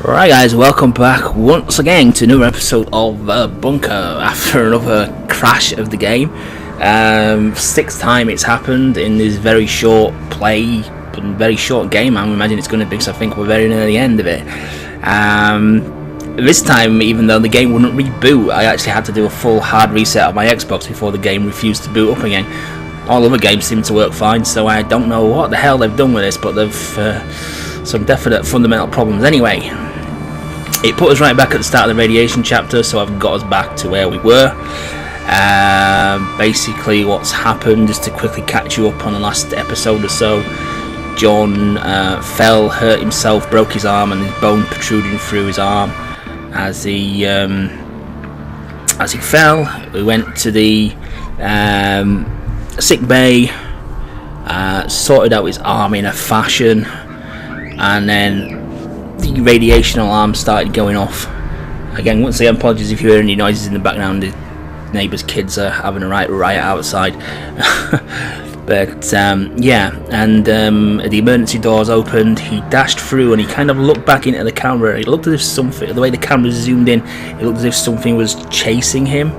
Right guys, welcome back once again to another episode of Bunker after another crash of the game. Sixth time it's happened in this very short play and very short game. I imagine it's going to be, because I think we're very near the end of it. This time, even though the game wouldn't reboot, I actually had to do a full hard reset of my Xbox before the game refused to boot up again. All other games seem to work fine, so I don't know what the hell they've done with this, but they've some definite fundamental problems. Anyway, it put us right back at the start of the radiation chapter, so I've got us back to where we were. Basically what's happened, just to quickly catch you up on the last episode or so, John fell, hurt himself, broke his arm, and his bone protruding through his arm. As he fell, we went to the sick bay, sorted out his arm in a fashion, and then the radiation alarm started going off. Again, once again, apologies if you hear any noises in the background. The neighbours' kids are having a riot outside. But yeah, and the emergency doors opened. He dashed through and he kind of looked back into the camera. It looked as if something, the way the camera zoomed in, it looked as if something was chasing him.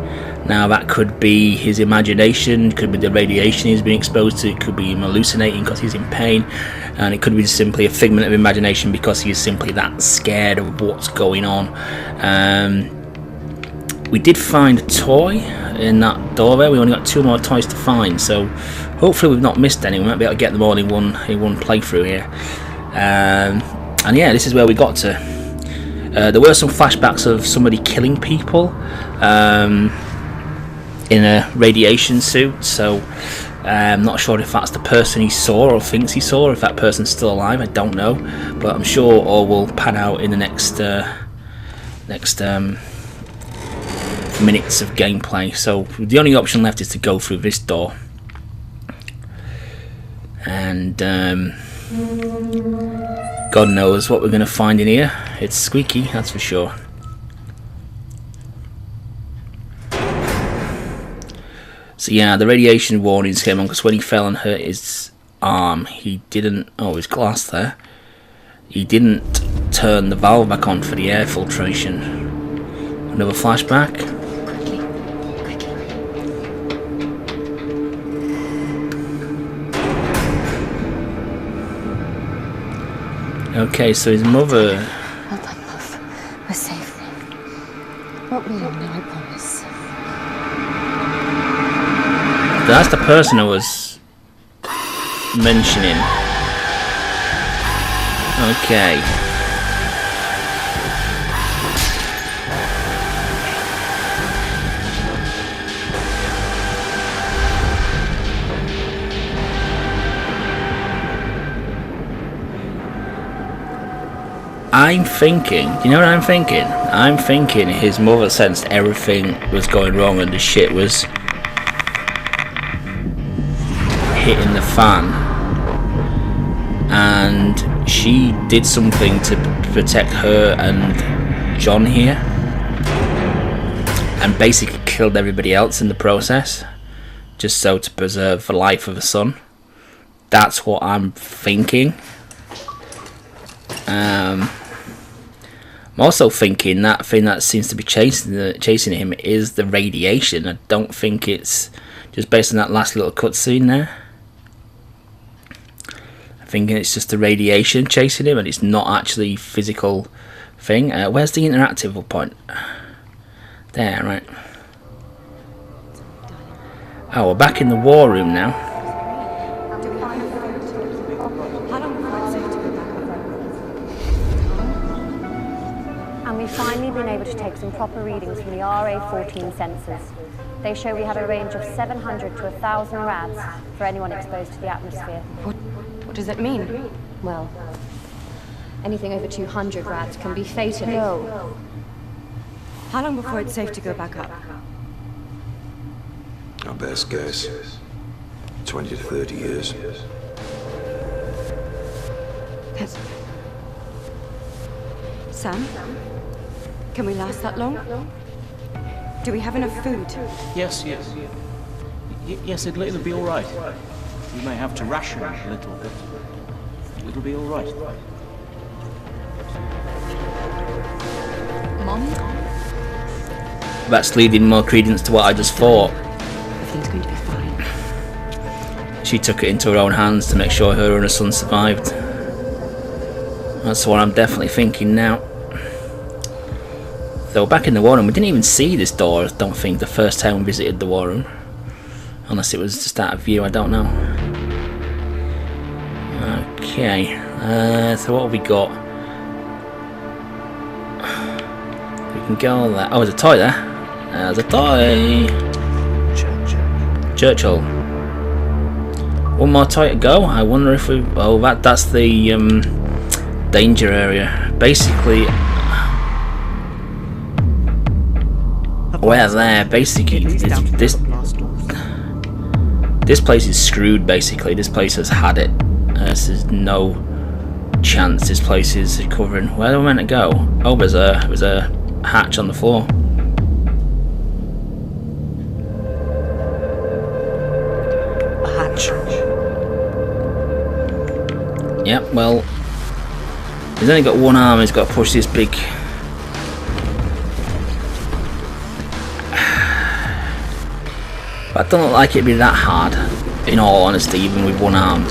Now that could be his imagination, could be the radiation he's been exposed to, it could be him hallucinating because he's in pain, and it could be simply a figment of imagination because he's simply that scared of what's going on. We did find a toy in that doorway. We only got 2 more toys to find, so hopefully we've not missed any. We might be able to get them all in one playthrough here. And yeah, this is where we got to. There were some flashbacks of somebody killing people in a radiation suit, so I'm not sure if that's the person he saw or thinks he saw, or if that person's still alive. I don't know, but I'm sure all will pan out in the next minutes of gameplay. So the only option left is to go through this door, and God knows what we're going to find in here. It's squeaky, that's for sure. So yeah, the radiation warnings came on because when he fell and hurt his arm, he didn't... Oh, his glass there. He didn't turn the valve back on for the air filtration. Another flashback. Okay, so his mother... Well done, love. We're safe. Won't be long now, I promise. That's the person I was mentioning. Okay. I'm thinking, you know what I'm thinking? I'm thinking his mother sensed everything was going wrong and the shit was hitting the fan, and she did something to protect her and John here, and basically killed everybody else in the process, just so to preserve the life of a son. That's what I'm thinking. I'm also thinking that thing that seems to be chasing him is the radiation. I don't think it's just based on that last little cutscene there. I'm thinking it's just the radiation chasing him and it's not actually physical thing. Where's the interactive point? There, right. Oh, we're back in the war room now. We've finally been able to take some proper readings from the RA14 sensors. They show we have a range of 700 to 1,000 rads for anyone exposed to the atmosphere. What does that mean? Well, anything over 200 rads can be fatal. No. How long before it's safe to go back up? Our best guess, 20 to 30 years. That's... Sam? Can we last that long? Do we have enough food? Yes, it'll be all right. You may have to ration a little bit. It'll be all right. That's leading more credence to what I just thought. Everything's going to be fine. She took it into her own hands to make sure her and her son survived. That's what I'm definitely thinking now. Though back in the war room, we didn't even see this door, I don't think, the first time we visited the war room. Unless it was just out of view, I don't know. Okay, so what have we got? We can go there. Oh, there's a toy there. There's a toy. Churchill. One more toy to go. I wonder if we... Oh, that's the danger area. Basically... We're there. Basically, this place is screwed, basically. This place has had it. There's no chance this place is recovering. Where are we meant to go? Oh, there's a hatch on the floor. A hatch. Yep, well, he's only got one arm, he's got to push this big... But I don't look like it'd be that hard, in all honesty, even with one arm.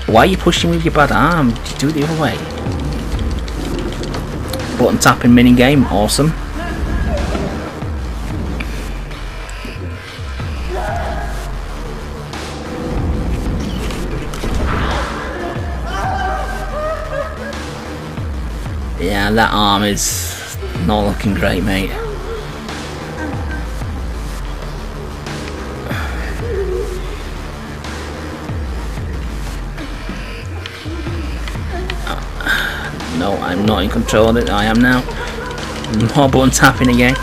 Why are you pushing with your bad arm? Just do it the other way. Button tapping mini game, awesome. Yeah, that arm is not looking great, mate. No, I'm not in control of it. I am now. More button tapping again.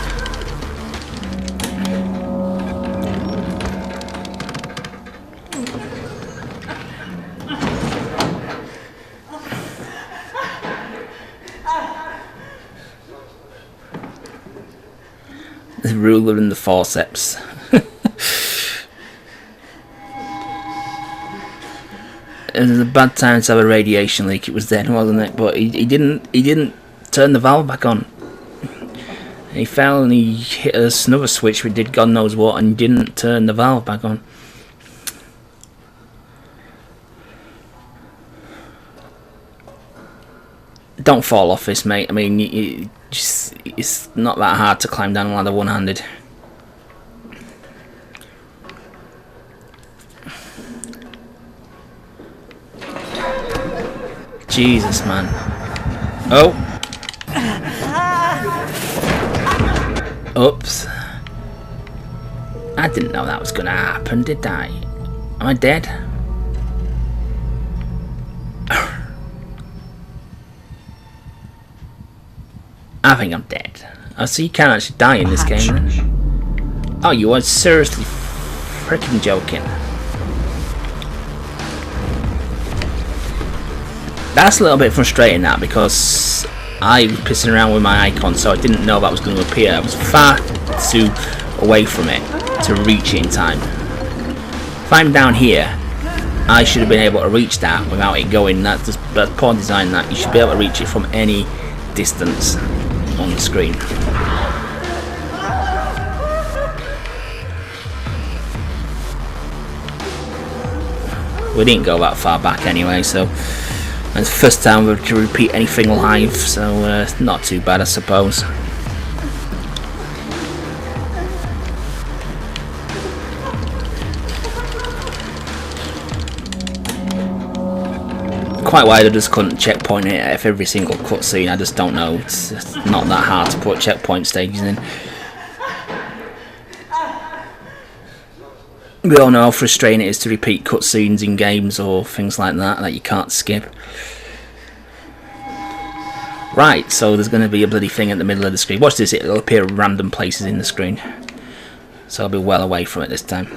The ruler and the forceps. It was a bad time to have a radiation leak. It was then, wasn't it? But he didn't turn the valve back on. He fell and he hit another switch which did God knows what, and didn't turn the valve back on. Don't fall off this, mate. I mean, it's not that hard to climb down a ladder one-handed. Jesus, man. Oh. Oops. I didn't know that was gonna happen, did I? Am I dead? I think I'm dead. Oh, so you can't actually die in this game, then? Oh, you are seriously freaking joking. That's a little bit frustrating, that, because I was pissing around with my icon, so I didn't know that was going to appear. I was far too away from it to reach it in time. If I'm down here, I should have been able to reach that without it going. That's poor design. That you should be able to reach it from any distance on the screen. We didn't go that far back anyway, so it's the first time we can repeat anything live, so not too bad, I suppose. Quite why they just couldn't checkpoint it at every single cutscene, I just don't know. It's not that hard to put checkpoint stages in. We all know how frustrating it is to repeat cutscenes in games or things like that you can't skip. Right, so there's going to be a bloody thing at the middle of the screen. Watch this, it'll appear at random places in the screen. So I'll be well away from it this time.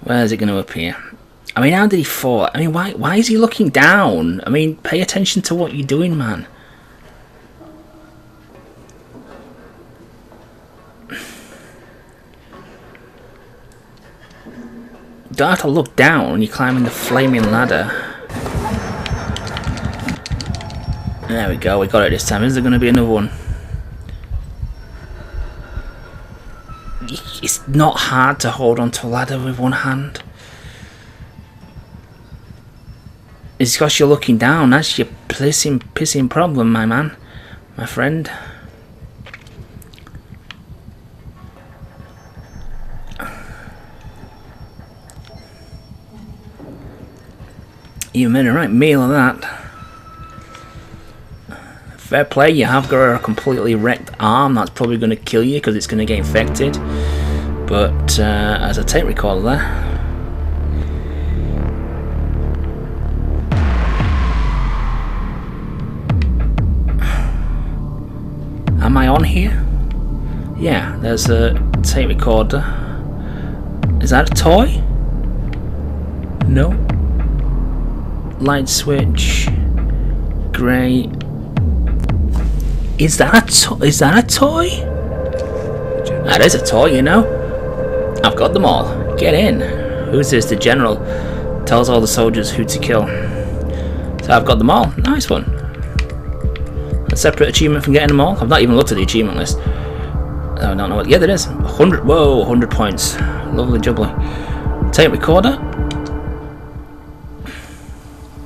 Where is it going to appear? I mean, how did he fall? I mean, why is he looking down? I mean, pay attention to what you're doing, man. don't have to look down when you're climbing the flaming ladder. There we go, we got it this time. Is there going to be another one? It's not hard to hold onto a ladder with one hand. It's because you're looking down. That's your pissing problem, my man. My friend. You made a right meal of that. Fair play, you have got a completely wrecked arm. That's probably going to kill you because it's going to get infected. But as a tape recorder there. Am I on here? Yeah, there's a tape recorder. Is that a toy? No. Light switch. Grey. Is that a toy? That is a toy, you know. I've got them all. Get in. Who's this? The general tells all the soldiers who to kill. So I've got them all. Nice one. A separate achievement from getting them all. I've not even looked at the achievement list. I don't know what. Yeah, there is. 100. Whoa, 100 points. Lovely jubbly. Tape recorder.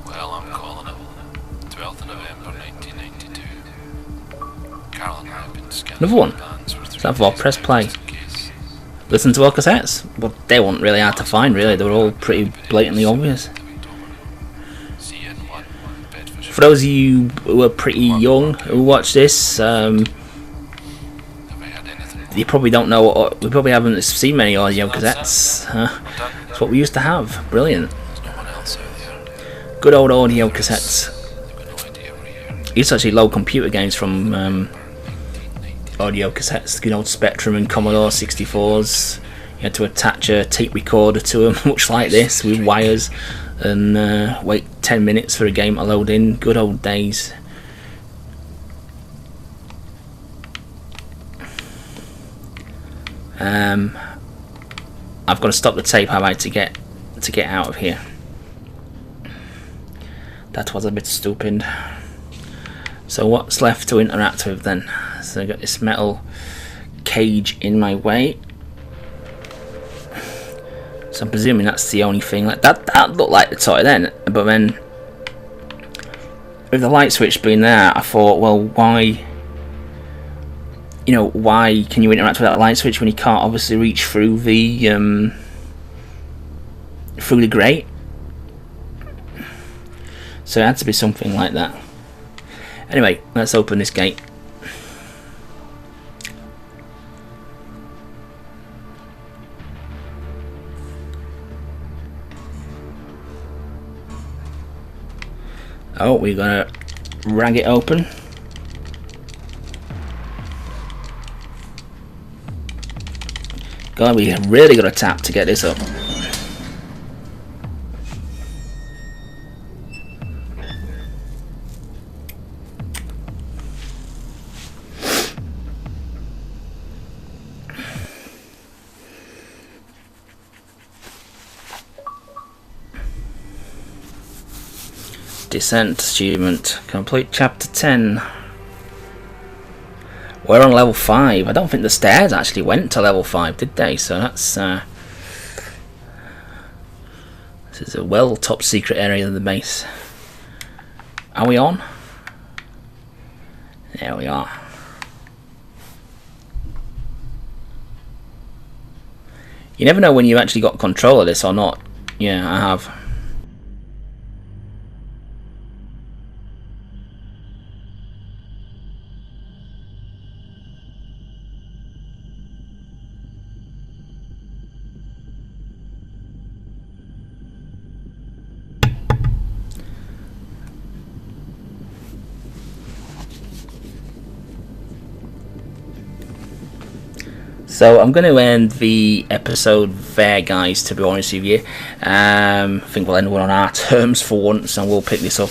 Well, I'm calling it. 12th of November 1992. Carol and I have been scanning. Another one. Is that for press play? Listen to all cassettes. Well, they weren't really hard to find, really. They were all pretty blatantly obvious. For those of you who are pretty young who watch this, you probably don't know what. We probably haven't seen many audio cassettes. It's what we used to have. Brilliant. Good old audio cassettes. Used to actually load computer games from audio cassettes. Good old Spectrum and Commodore 64s. You had to attach a tape recorder to them, much like this, with wires, and wait 10 minutes for a game to load in. Good old days. I've got to stop the tape, have I, to get out of here. That was a bit stupid. So what's left to interact with then? So I've got this metal cage in my way. So I'm presuming that's the only thing. Like that looked like the toy then, but then with the light switch being there, I thought, well, why? You know, why can you interact with that light switch when you can't obviously reach through the grate? So it had to be something like that. Anyway, let's open this gate. Oh, we're gonna rag it open. God, we really got to tap to get this up. Descent achievement. Complete chapter 10. We're on level 5. I don't think the stairs actually went to level 5, did they? So that's this is a well top secret area of the base. Are we on? There we are. You never know when you've actually got control of this or not. Yeah, I have. So I'm going to end the episode there, guys, to be honest with you. I think we'll end one on our terms for once, and we'll pick this up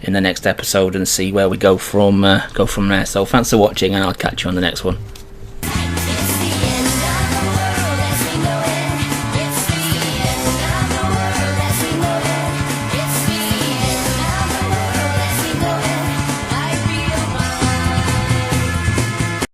in the next episode and see where we go from there. So thanks for watching, and I'll catch you on the next one.